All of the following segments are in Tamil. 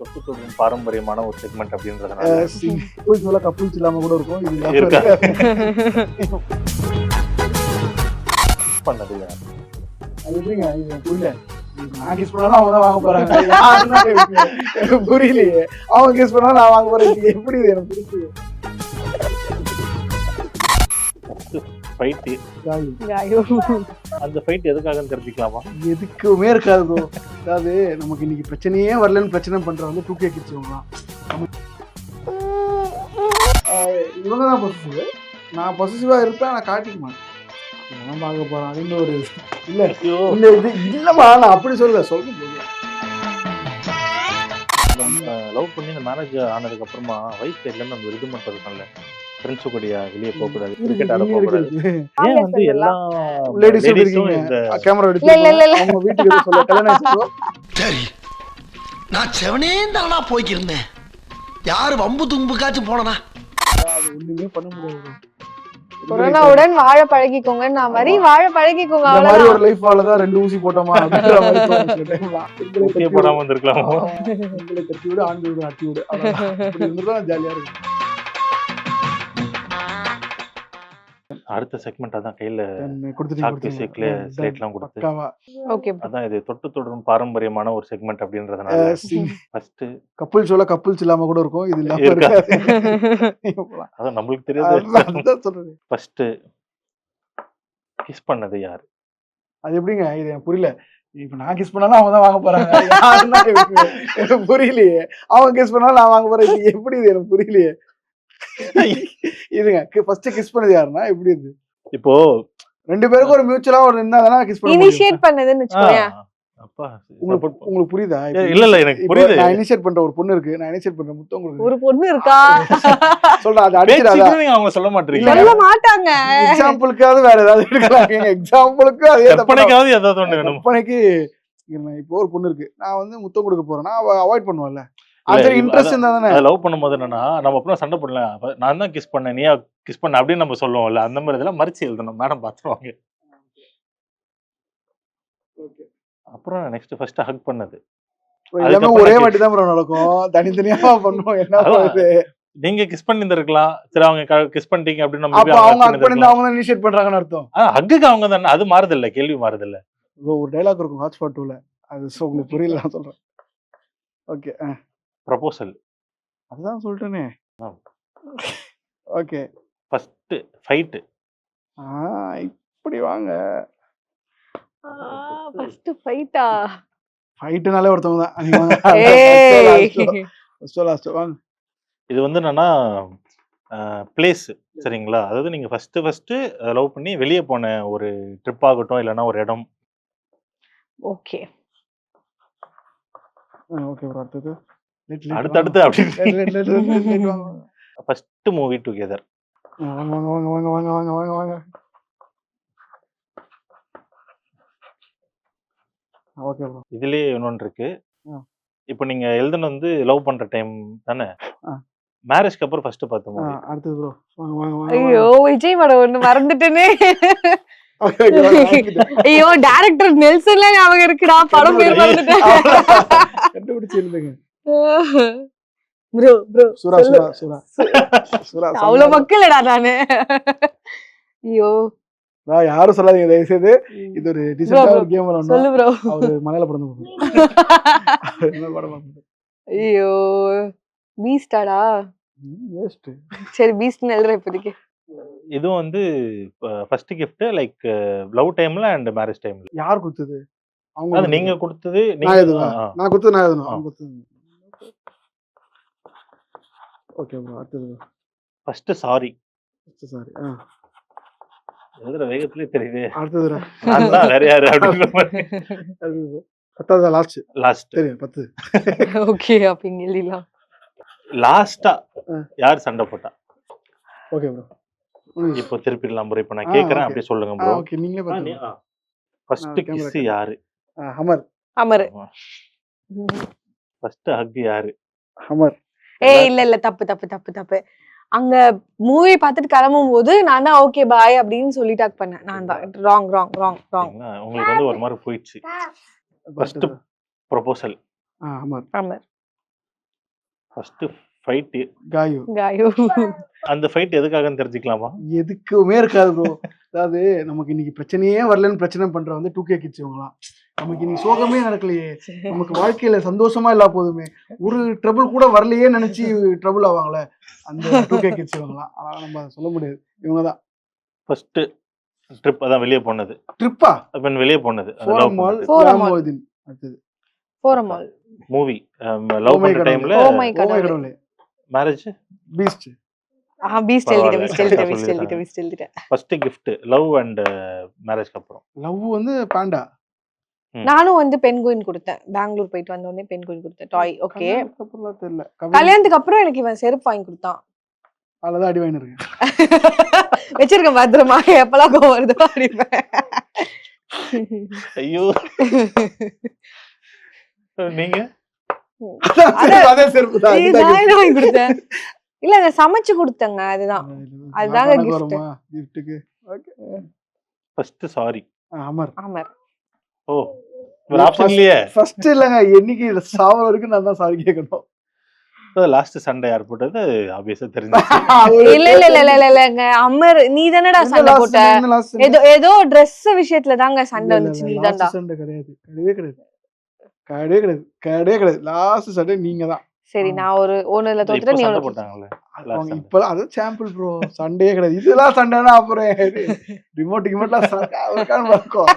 தொட்டு தொடரும் பாரம்பரியமான ஒரு செக்மெண்ட் அப்படின்றதுனால சொல்ல கப்புள்ஸ் இல்லாம கூட இருக்கும். இது இருக்கா? பண்ணது யார்? அது எப்படிங்க இது புரியல. நான் கிஸ் பண்ணாலும் அவங்க தான் வாங்க போறாங்க. யாருன்னா எனக்கு புரியலையே. அவங்க கிஸ் பண்ணாலும் நான் வாங்க போறேன். இது எப்படி இது எனக்கு புரியல. ஃபைட் அந்த ஃபைட் எதுக்காகன்னு தெரிஞ்சுக்கலாமா? எதுக்குமே இருக்காது ப்ரோ. அதாவது நமக்கு இன்னைக்கு பிரச்சனையே வரலன்னு பிரச்சனை பண்றவங்க 2K கிட்ஸ் இவங்க தான் பொசிசிவ். நான் பொசிசிவா இருப்பேன், நான் காட்டிக்க மாட்டேன். நான் பார்க்க போறேன் அப்படின்னு ஒரு இல்ல இல்ல இது இல்லம்மா, நான் அப்படி சொல்லல லவ் பண்ணி இந்த மேரேஜ் ஆனதுக்கு அப்புறமா வைஃப் சைட்ல இருந்து அந்த இது மட்டும் இருக்கும்ல, ஃப்ரெண்ட்ஸ் கூடயா வெளியே போக கூடாது, கிரிக்கெட் ஆட போக கூடாது. ஏன் வந்து எல்லா லேடிஸும் இந்த கேமரா எடுத்து அவங்க வீட்டுக்கு சொல்ல கல்யாணம் ஆயிடுச்சு. சரி, நான் செவனே தானா போய்க்கிருந்தேன். யாரு வம்பு தும்புக்காச்சும் போனா அது ஒண்ணுமே பண்ண முடியாது. கொரோனாவுடன் வாழ பழகிக்கோங்க. நான் மாதிரி வாழ பழகிக்கோங்க. அந்த மாதிரி ஒரு லைஃப் வாழதான் 2 ஊசி போட்டோமா அப்படின்ற மாதிரி போடாம இருந்திருக்கலாம். உங்களை கட்டி விடு, ஆண்கள் விடு, அட்டி விடு, அப்படி இருந்துதான் ஜாலியா இருக்கும். அடுத்த செக்மெண்ட் அதான் கையில கொடுத்துட்டு ஸ்லேட்லாம் கொடுத்து ஓகே. அதான் இது தொட்டு தொடரும் பாரம்பரியமான ஒரு செக்மெண்ட் அப்படின்றதுனால ஃபர்ஸ்ட் கப்புள் சொல்ல கப்புள்ஸ் இல்லாம கூட இருக்கும். இது இல்லாம இருக்கா? இருக்காது. அதான் நம்மளுக்கு தெரியாது. சொல்றது ஃபர்ஸ்ட் கிஸ் பண்ணது யாரு? அது எப்படிங்க இது எனக்கு புரியல. இப்ப நான் கிஸ் பண்ணாலும் அவங்க தான் வாங்க போறாங்க. யாருன்னா எனக்கு புரியலையே. அவங்க கிஸ் பண்ணாலும் நான் வாங்க போறேன். இது எப்படி இது எனக்கு புரியலையே. இதுங்க ஃபர்ஸ்ட் கிஸ் பண்ணது யாருன்னா எப்படி இது? இப்போ 2 பேருக்கு ஒரு மியூச்சுவலா ஒரு இருந்தா கிஸ் பண்ண இனிஷியேட் பண்ணதுன்னு வெச்சுக்கோங்க. அப்பா உங்களுக்கு புரியுதா? இல்ல இல்ல எனக்கு புரியுது. நான் இனிஷியேட் பண்ற ஒரு பொண்ணு இருக்கு, நான் இனிஷியேட் பண்ற முத்து உங்களுக்கு ஒரு பொண்ணு இருக்கா சொல்றா, அது அடிச்சிராதா? நீங்க அவங்க சொல்ல மாட்டீங்க. சொல்ல மாட்டாங்க. எக்ஸாம்பிளுக்காவது வேற ஏதாவது எடுக்கலாங்க. எக்ஸாம்பிளுக்கு அதே கற்பனைக்காவது ஏதாவது ஒண்ணு வேணும். கற்பனைக்கு இப்போ ஒரு பொண்ணு இருக்கு, நான் வந்து முத்தம் கொடுக்க போறேன்னா அவாய்ட் பண்ணுவேன்ல. அது இன்ட்ரெஸ்ட் இருந்தா தானே. லவ் பண்ணும்போது என்னன்னா நம்ம அப்புறம் சண்டை போடல, நான் தான் கிஸ் பண்ணேன் நீயா கிஸ் பண்ண அப்படின்னு நம்ம சொல்லுவோம்ல, அந்த மாதிரி இதெல்லாம் மறைச்சு எழுதணும். மேடம் பாத்துருவாங்க. அப்புறம் நெக்ஸ்ட் ஃபர்ஸ்ட் ஹக் பண்ணது எல்லாமே ஒரே வாட்டி தான் ப்ரோ நடக்கும். தனித்தனியா பண்ணுவோம். என்ன பண்ணுது? நீங்க கிஸ் பண்ணிருக்கலாம். சரி அவங்க கிஸ் பண்ணிட்டீங்க அப்படின்னு அப்ப அவங்க ஹக் பண்ணிருந்தா அவங்க தான் இனிஷியேட் பண்றாங்கன்னு அர்த்தம். ஹக்குக்கு அவங்க தானே. அது மாறுது இல்ல, கேள்வி மாறுது இல்ல. ஒரு டயலாக் இருக்கும் ஹாட்ஸ்பாட் 2ல, அது உங்களுக்கு புரியல நான் சொல்றேன். ஓகே. ப்ரொபோசல் அதான் சொல்லிட்டேனே. ஓகே. First fight. இப்படி வாங்க. ஃபர்ஸ்ட் ஃபைட்டா? ஃபைட்னாலே ஒருத்தவங்க தான். நீங்க வாங்க. லாஸ்ட் வாங்க. இது வந்து என்னன்னா பிளேஸ், சரிங்களா? அதாவது நீங்க ஃபர்ஸ்ட் லவ் பண்ணி வெளியே போன ஒரு ட்ரிப் ஆகட்டும், இல்லைன்னா ஒரு இடம். Okay okay bro. அடுத்து அப்படின்னு ஃபர்ஸ்ட் மூவி டுகெதர். வாங்க வாங்க வாங்க வாங்க வாங்க வாங்க வாங்க வாங்க. Okay bro. இதுலயே இன்னொன்று இருக்கு. இப்போ நீங்க எழுதுன வந்து லவ் பண்ற டைம் தானே? மேரேஜ்க்கு அப்புறம் ஃபர்ஸ்ட் பார்த்த மூவி. அடுத்து ப்ரோ. வாங்க வாங்க வாங்க. ஐயோ விஜய் படம் ஒண்ணு மறந்துட்டேனே. ஐயோ டைரக்டர் நெல்சன்ல ஞாபகம் இருக்குடா, படம் பேர் மறந்துட்டேன். கண்டுபிடிச்சிருந்தீங்க ப்ரோ ப்ரோ. சுரா சுரா சுரா சுரா. அவ்வளவு மக்கள்டா நானு. ஐயோ நான் யாரும் சொல்லாதீங்க தயவு செய்து. இது ஒரு டிசென்டா ஒரு கேம் விளையாடணும். சொல்லு ப்ரோ. அவரு மலையில பிறந்து என்ன படம் பார்க்கணும். ஐயோ பீஸ்டாடா. வேஸ்ட். சரி பீஸ்ட்னு எழுதுறேன் இப்போதைக்கு. இதுவும் வந்து ஃபர்ஸ்ட் கிஃப்ட் லைக் லவ் டைம்ல அண்ட் மேரேஜ் டைம்ல. யார் கொடுத்தது? அவங்க. அது நீங்க கொடுத்தது. நான் கொடுத்தது நான் எழுதணும். அவங்க கொடுத்தது. Okay bro. அடுத்து ஃபர்ஸ்ட் சாரி. சாரி. எழுதுற வேகத்திலே தெரியுது. அடுத்தது நான் வேற யாரு அப்படிங்கிற மாதிரி. பத்தாவது லாஸ்ட் தெரியும் 10. ஓகே அப்படிங்க எழுதிடலாம். லாஸ்டா யார் சண்டை போட்டா? Okay bro. இப்போ திருப்பிடலாம் ப்ரோ. இப்போ நான் கேக்குறேன், அப்படியே சொல்லுங்க ப்ரோ. ஓகே நீங்களே பாருங்க. ஃபர்ஸ்ட் கிஸ் யாரு? அமர். அமர். ஃபர்ஸ்ட் ஹக் யாரு? அமர். ஏய் இல்ல தப்பு தப்பு தப்பு தப்பு. அங்க மூவி பார்த்துட்டு கிளம்பும் போது நான் தான் ஓகே பாய் அப்படின்னு சொல்லி டாக் பண்ணேன். நான் தான் ராங் ராங் ராங் ராங். உங்களுக்கு வந்து ஒரு மாதிரி போயிடுச்சு. First proposal. Amar. Amar. First fight. Kayu. அந்த ஃபைட் எதுக்காகன்னு தெரிஞ்சுக்கலாமா? எதுக்குமே இருக்காது ப்ரோ. அதாவது நமக்கு இன்னைக்கு பிரச்சனையே வரலன்னு பிரச்சனை பண்ற வந்து 2K கிட்ஸ் இவங்கலாம். நமக்கு இன்னைக்கு சோகமே நடக்கலையே, நமக்கு வாழ்க்கையில சந்தோஷமா இல்ல போதுமே, ஒரு ட்ரபிள் கூட வரலையே நினைச்சு ட்ரபிள் ஆவாங்களே, அந்த 2K கிட்ஸ் இவங்கலாம். ஆனா நம்ம சொல்ல முடியாது, இவங்கதான் ஃபர்ஸ்ட் ட்ரிப். அதான் வெளியே போனது. ட்ரிப்பா? அப்ப வெளியே போனது அடுத்தது மூவி லவ் பண்ற டைம்ல மேரேஜ் பீஸ்ட். பீஸ்ட் எழுதிட்டேன். ஃபர்ஸ்ட் கிஃப்ட் லவ் அண்ட் மேரேஜ்க்கு அப்புறம். லவ் வந்து பாண்டா. நானும் வந்து பென்குயின் கொடுத்தேன். பெங்களூர் போயிட்டு வந்த உடனே பென்குயின் கொடுத்தேன் டாய். ஓகே, தெரியல. கல்யாணத்துக்கு அப்புறம் எனக்கு இவன் செருப்பு வாங்கி கொடுத்தான். அவ்வளவுதான் அடி வாங்கி இருக்கேன். வச்சிருக்கேன் பத்திரமா, எப்பெல்லாம் கோவம் வருதோ அடிப்பேன். ஐயோ நீங்க அதே செருப்பு தான் வாங்கி கொடுத்தேன். இல்லங்க சமைச்சு கொடுத்தங்க. அதுதாங்க கிஃப்ட்டுக்கு. Okay, first sorry Amar. Oh, ஒரு ஆப்ஷன் இல்லையே. ஃபர்ஸ்ட் இல்லங்க, என்னைக்கு சாவர வரைக்கும் நான் தான் சாரி கேட்கணும். லாஸ்ட் சண்டே யார் போட்டது ஆப்வியஸா தெரிஞ்சு. இல்லங்க அமர், நீ தானடா சண்டை போட்ட. ஏதோ Dress விஷயத்துல தாங்க சண்டை வந்துச்சு. நீ தான்டா. சண்டை கிடையாது, கிடையாது. லாஸ்ட் சண்டே நீங்க தான். சரி, நான் ஒண்ணுல தோத்துட்டு நீ ஒண்ணு போட்டாங்கல. இப்ப அது சாம்பிள் ப்ரோ, சண்டே கிடையாது. இதெல்லாம் சண்டைனா அப்புறம் ரிமோட்லாம் இருக்கும்.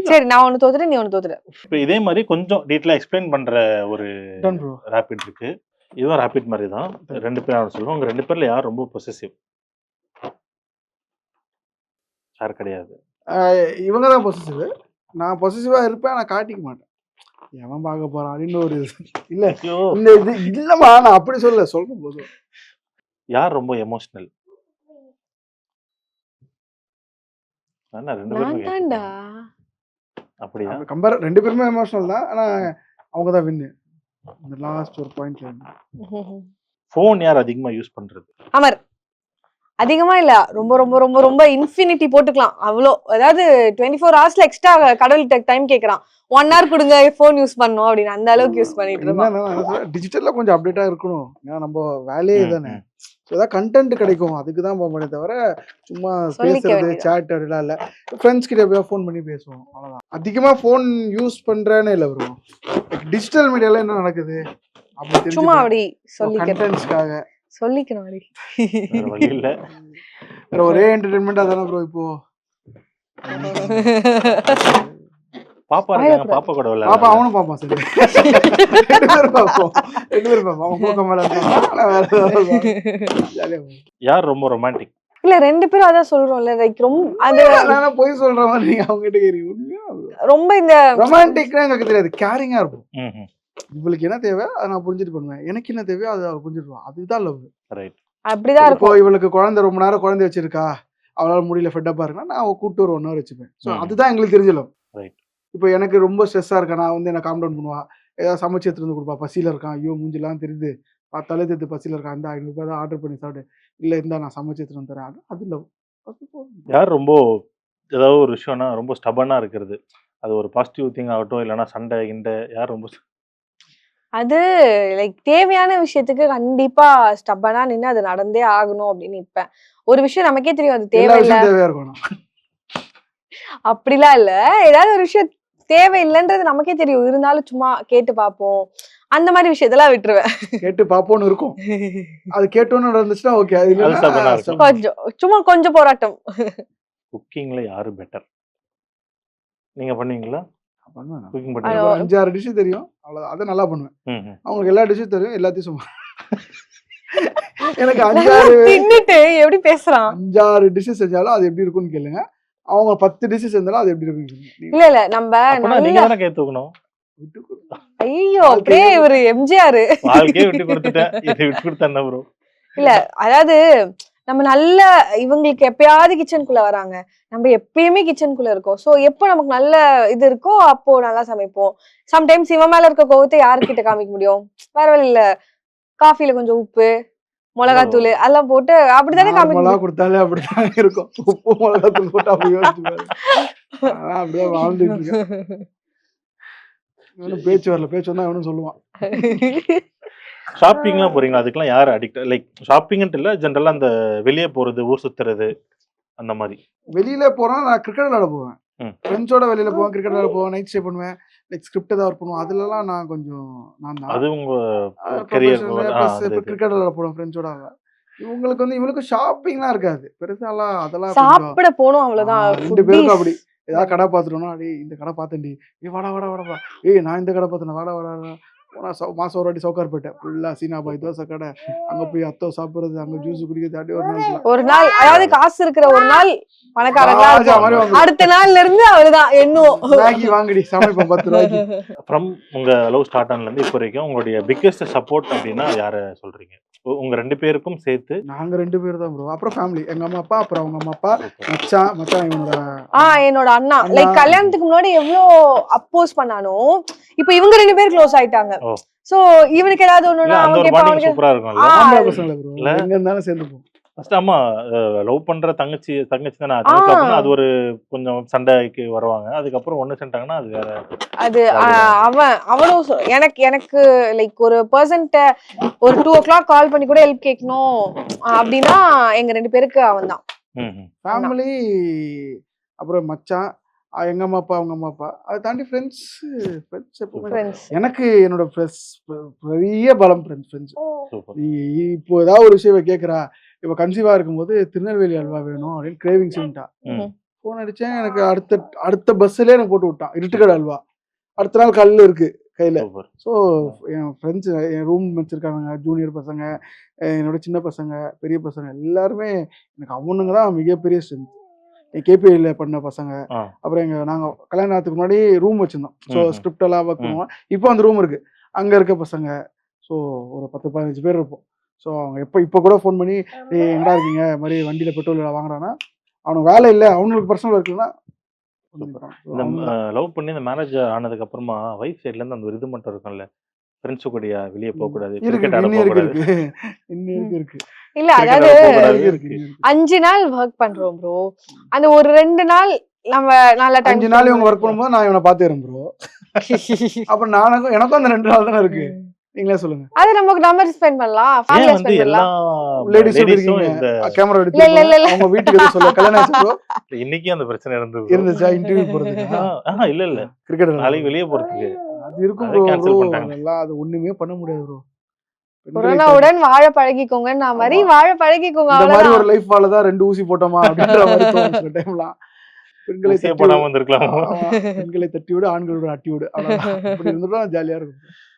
சரி, நான் ஒண்ணு தோத்துட்டு நீ ஒண்ணு தோத்துற. இப்போ இதே மாதிரி கொஞ்சம் டீடைலா எக்ஸ்பிளைன் பண்ற ஒரு ரேபிட் இருக்கு. இதுவும் ரேபிட் மாதிரி தான். ரெண்டு பேரும் சொல்லுவோம். உங்க ரெண்டு பேர்ல யார் ரொம்ப பொசசிவ்? யார் கிடையாது. இவங்க தான் பொசசிவ். நான் பொசசிவா இருப்பேன், நான் காட்டிக்க மாட்டேன். எவன் பார்க்க போறான் அப்படின்னு ஒரு இல்ல. இந்த இது இல்லம்மா, நான் அப்படி சொல்லும் போது. யார் ரொம்ப எமோஷனல்? ரெண்டு பேரும் அப்படியா? கம்பேர் ரெண்டு பேருமே எமோஷனல் தான். ஆனா அவங்க தான் வின்னு இந்த லாஸ்ட் ஒரு பாயிண்ட்ல. ஃபோன் யார் அதிகமா யூஸ் பண்றது? அமர். அதிகமா இல்ல, ரொம்ப ரொம்ப ரொம்ப ரொம்ப இன்ஃபினிட்டி போட்டுக்கலாம் அவ்வளோ. அதாவது 24 ஹவர்ஸ்ல எக்ஸ்ட்ரா கடவுள்கிட்ட டைம் கேட்கறான். 1 hour கொடுங்க ஃபோன் யூஸ் பண்ணணும் அப்படின்னு, அந்த அளவுக்கு யூஸ் பண்ணிட்டு இருக்கோம். டிஜிட்டல்ல கொஞ்சம் அப்டேட்டா இருக்கணும். ஏன்னா நம்ம வேலையே தானே. ஏதாவது கண்டென்ட் கிடைக்கும், அதுக்கு தான் போக தவிர சும்மா பேசுறது சாட் அப்படிலாம் இல்லை. ஃப்ரெண்ட்ஸ் கிட்ட போய் ஃபோன் பண்ணி பேசுவோம், அவ்வளோதான். அதிகமாக ஃபோன் யூஸ் பண்ணுறேன்னு இல்லை ப்ரோ. டிஜிட்டல் மீடியால என்ன நடக்குது அப்படி சும்மா அப்படி கண்டென்ட்ஸ்க்காக சொல்லிக்கணும். வேற ஒரே என்டர்டைன்மெண்டா தானே ப்ரோ இப்போ. பாப்பா இருக்காங்க, பாப்பா கூட விளையாடு. பாப்பா அவனும் பாப்பான். சரி, ரெண்டு பேரும் பாப்போம். அவன் போக மேல யார் ரொம்ப ரொமான்டிக்? இல்ல ரெண்டு பேரும் அதான் சொல்றோம்ல, லைக் ரொம்ப அது நான் போய் சொல்ற மாதிரி நீங்க அவங்க கிட்ட கேக்குறீங்க. உண்மையா ரொம்ப இந்த ரொமான்டிக்னா எனக்கு தெரியாது, கேரிங்கா இருக்கும். இவளுக்கு என்ன தேவை அதை நான் புரிஞ்சுட்டு பண்ணுவேன், எனக்கு என்ன தேவையோ அதை அவள் புரிஞ்சுடுவான். அதுதான் லவ். ரைட், அப்படிதான் இருக்கும். இப்போ இவளுக்கு குழந்தை ரொம்ப நேரம் குழந்தை வச்சிருக்கா, அவளால் முடியல ஃபெட்டப்பா இருக்குன்னா நான் அவள் கூப்பிட்டு ஒரு 1 hour வச்சுப்பேன். ஸோ அதுதான் எங்களுக்கு தெரிஞ்ச லவ். ரைட். இப்போ எனக்கு ரொம்ப ஸ்ட்ரெஸ்ஸாக இருக்கா, நான் வந்து என்ன காம் டவுன் பண்ணுவா, ஏதாவது சமைச்சு எடுத்துட்டு வந்து கொடுப்பா. பசியில் இருக்கான், ஐயோ மூஞ்சிலாம் தெரியுது, பார்த்தாலே தெரியுது பசியில் இருக்கான், அந்த 500 ரூபாய் தான் ஆர்டர் பண்ணி சாப்பிடு, இல்லை இருந்தா நான் சமைச்சு எடுத்துட்டு வந்து தரேன். அது லவ். யார் ரொம்ப ஏதாவது ஒரு விஷயம்னா ரொம்ப ஸ்டபனா இருக்கிறது, அது ஒரு பாசிட்டிவ் திங் ஆகட்டும், இல்லைன்னா சண்டை கிண்டை, யார் ரொம்ப அது லைக் தேவையான விஷயத்துக்கு கண்டிப்பா ஸ்டப்பனா நின்று அது நடந்தே ஆகணும் அப்படின்னு நிற்பேன். ஒரு விஷயம் நமக்கே தெரியும் அது தேவையில்லை, அப்படிலாம் இல்ல. ஏதாவது ஒரு விஷயம் தேவையில்லைன்றது நமக்கே தெரியும், இருந்தாலும் சும்மா கேட்டு பார்ப்போம், அந்த மாதிரி விஷயத்தெல்லாம் விட்டுருவேன். கேட்டு பார்ப்போம்னு இருக்கும், அது கேட்டோன்னு நடந்துச்சுன்னா ஓகே. கொஞ்சம் சும்மா கொஞ்சம் போராட்டம். குக்கிங்ல யாரு பெட்டர்? நீங்க பண்ணுவீங்களா? பண்ணுவேன். 5-6 டிஷ் தெரியும், அவ்வளவு. அதை நல்லா பண்ணுவேன். அவங்களுக்கு எல்லா டிஷ்ஷும் தெரியும், எல்லாத்தையும் சும்மா எனக்கு 5-6 எப்படி பேசுறான், 5-6 டிஷ் செஞ்சாலும் அது எப்படி இருக்கும்னு கேளுங்க. அவங்க 10 டிஷ் செஞ்சாலும் அது எப்படி இருக்குன்னு. இல்ல இல்ல நம்ம நீங்க தான கேத்துக்கணும். ஐயோ அப்படியே இவரு எம்ஜிஆர் வாழ்க்கையே விட்டு கொடுத்துட்டேன், இதை விட்டு கொடுத்தேன் ப்ரோ. இல்ல அதாவது நம்ம நல்ல இவங்களுக்கு எப்பயாவது கிச்சனுக்குள்ள வராங்க, நம்ம எப்பயுமே கிச்சனுக்குள்ள இருக்கோம். சோ எப்போ நமக்கு நல்ல இது இருக்கோ அப்போ நல்லா சமைப்போம். சம்டைம்ஸ் இவன் மேல இருக்க கோவத்தை யாருக்கிட்ட காமிக்க முடியும்? வேற வழி இல்ல, காஃபில கொஞ்சம் உப்பு மிளகாத்தூள் எல்லாம் போட்டு அப்படித்தானே காமிக்க கொடுத்தாலே அப்படித்தான் இருக்கும். உப்பு மிளகாத்தூள் போட்டு அப்படி அப்படியே வாழ்ந்துட்டு இருக்கேன். பேச்சு வரல, பேச்சு வந்தா அவனும் சொல்லுவான். ஷாப்பிங்லாம் போறீங்களா? அதுக்கெல்லாம் யார் அடிக்ட்? லைக் ஷாப்பிங்ன்ட்டு இல்ல, ஜெனரலா அந்த வெளிய போறது, ஊர் சுத்துறது அந்த மாரி. வெளியில போனா நான் கிரிக்கெட் விளையாட போவேன். ம். ஃப்ரெண்ட்ஸோட வெளியில போவேன், கிரிக்கெட் விளையாட போவேன், நைட் ஸ்டே பண்ணுவேன். லைக் ஸ்கிரிப்ட் ஏதாவது ஒர்க் பண்ணுவோம். அதுலலாம் நான் கொஞ்சம் நான் தான். அது உங்க கரியர் ப்ரொஃபஷனல் ப்ளஸ் அந்த இப்போ இது. கிரிக்கெட் விளையாட போவேன் ஃப்ரெண்ட்ஸோட. இவங்களுக்கு வந்து இவளுக்கு ஷாப்பிங்லாம் இருக்காது. பெருசாலாம் அதெல்லாம் கொஞ்சம் சாப்பிட போனோம் அவ்வளவுதான். 2 பேருக்கும் அப்படி. foodies. ஏதாவது கடை பார்த்துட்டோம்னா, "டேய் இந்த கடை பார்த்தேன்டி. ஏய் வாடா வாடா வாடா வா. ஏய் நான் இந்த கடை பார்த்தேன்டா. வாடா வாடா வாடா." போனா மாசம் ஒரு வாட்டி சவுகார்பேட்டை. ஃபுல்லா சீனா பாய் தோசை கடை. அங்க போய் அத்தோ சாப்பிடுறது, அங்க ஜூஸ் குடிக்கிறது அப்படியே ஒரு நாள் ஃபுல்லா. ஒரு நாள் அதாவது காசு இருக்கிற ஒரு நாள் பணக்காரங்களா ராஜா இருப்போம். மாதிரி வாங்குவோம். அடுத்த நாள்ல இருந்து அவ்வளவுதான் எண்ணுவோம். மேகி வாங்குடி சமைப்போம் 10 ரூபாய்க்கு. ஃப்ரம் உங்க லவ் ஸ்டார்ட் ஆனதுலேருந்து இப்போ வரைக்கும் உங்களுடைய பிக்கெஸ்ட் சப்போர்ட் அப்படின்னா யாரை சொல்றீங்க? உங்க 2 பேருக்கும் சேர்த்து. நாங்க 2 பேர் தான் ப்ரோ. அப்புறம் ஃபேமிலி. எங்க அம்மா அப்பா, அப்புறம் அவங்க அம்மா அப்பா, மச்சான் இவனோட என்னோட அண்ணா அண்ணா. லைக் கல்யாணத்துக்கு முன்னாடி எவ்வளோ அப்போஸ் பண்ணானோ இப்ப இவங்க 2 பேர் க்ளோஸ் ஆயிட்டாங்க. ஓ. சோ இவனுக்கு ஏதாவது இல்ல, ஒண்ணுனா அந்த அவங்க ஒரு கேட்பா பாண்டிங் அவனுக்கு சூப்பரா இருக்கும்ல. ஆம்பளை பசங்கள ப்ரோ. இல்ல? எங்க இருந்தாலும் சேர்ந்துப்போம். ஃபர்ஸ்ட் அம்மா லவ் பண்ற தங்கச்சி தானே தங்கச்சி அப்படின்னா அது ஒரு கொஞ்சம் சண்டைக்கு வருவாங்க. அதுக்கப்புறம் ஒண்ணு சேர்ந்துட்டாங்கன்னா அது வேற. அது அவனும் எனக்கு லைக் ஒரு பர்சன்ட்ட ஒரு 2 o'clock கால் பண்ணி கூட ஹெல்ப் கேட்கணும் அப்படின்னா எங்க 2 பேருக்கு அவன் தான். ஃபேமிலி அப்புறம் மச்சான், எங்க அம்மா அப்பா, அவங்க அம்மா அப்பா. அதை தாண்டி ஃப்ரெண்ட்ஸ் எப்பவுமே ஃப்ரெண்ட்ஸ். எனக்கு என்னோட பெரிய பலம் ஃப்ரெண்ட்ஸ். சூப்பர். நீ இப்போ ஏதாவது ஒரு விஷயம் கேட்குறா, இப்போ கன்சீவா இருக்கும்போது திருநெல்வேலி அல்வா வேணும் அப்படின்னு கிரேவிங் சொல்லிட்டா. ஃபோன் அடிச்சேன், எனக்கு அடுத்த பஸ்ஸிலே எனக்கு போட்டு விட்டான் இருட்டுக்கடை அல்வா. அடுத்த நாள் கல் இருக்கு கையில. சூப்பர். ஸோ என் ஃப்ரெண்ட்ஸ், என் ரூம் வச்சிருக்காங்க, ஜூனியர் பசங்க, என்னோட சின்ன பசங்க, பெரிய பசங்க எல்லாருமே எனக்கு அவனுங்க தான் மிகப்பெரிய ஸ்ட்ரென்த். என் கேபிஐல பண்ண பசங்க. அப்புறம் நாங்கள் கல்யாணத்துக்கு முன்னாடி ரூம் வச்சிருந்தோம். ஸோ ஸ்கிரிப்ட் எல்லாம் ஒர்க் பண்ணுவோம். இப்போ அந்த ரூம் இருக்கு, அங்கே இருக்க பசங்க. ஸோ ஒரு 10-15 பேர் இருப்போம். ஸோ அவங்க இப்போ கூட ஃபோன் பண்ணி எங்கடா இருக்கீங்க, மாதிரி வண்டியில் பெட்ரோல் வாங்குறான்னா அவனுக்கு வேலை இல்லை, அவங்களுக்கு பர்சனல் இருக்குன்னா. இந்த லவ் பண்ணி இந்த மேரேஜ் ஆனதுக்கு அப்புறமா வைஃப் சைட்ல இருந்து அந்த ஒரு இது மட்டும் இருக்கும்ல, ஃப்ரெண்ட்ஸ் கூடயா வெளியே போக கூடாது, கிரிக்கெட் ஆட போக கூடாது. இருக்கு. இல்ல அதாவது 5 நாள் ஒர்க் பண்றோம் ப்ரோ. அந்த ஒரு 2 நாள் நம்ம நல்ல டைம் 5 நாள் இவங்க ஒர்க் பண்ணும்போது நான் இவனை பாத்துறேன் ப்ரோ. அப்ப எனக்கும் அந்த 2 நாள் தானே இருக்கு. நீங்களே சொல்லுங்க. அது நம்ம ஸ்பெண்ட் பண்ணலாம், ஃபேமிலியா ஸ்பெண்ட் பண்ணலாம். லேடிஸ் இருக்கீங்க, கேமரா எடுத்து அவங்க வீட்டுக்கு சொல்ல கல்யாணம் ஆச்சு ப்ரோ. இன்னைக்கு அந்த பிரச்சனை இருந்துச்சா இன்டர்வியூ போறதுக்கு? இல்ல கிரிக்கெட் நாளைக்கு வெளியே போறதுக்கு அது இருக்கும் ப்ரோ. அதெல்லாம் அது ஒண்ணுமே பண்ண முடியாது ப்ரோ. கொரோனாவுடன் வாழ பழகிக்கோங்கன்னு நான் மாதிரி வாழ பழகிக்கோங்க. அந்த மாதிரி ஒரு லைஃப் வாழ தான் 2 ஊசி போட்டோமா அப்படின்ற மாதிரி தோணுச்சு டைம்லாம். பெண்களை போடாம வந்திருக்கலாம். பெண்களை தட்டி விடு, ஆண்களோட அட்டி விடு. அப்படி இருந்துட்டா ஜாலியா இருக்கும்.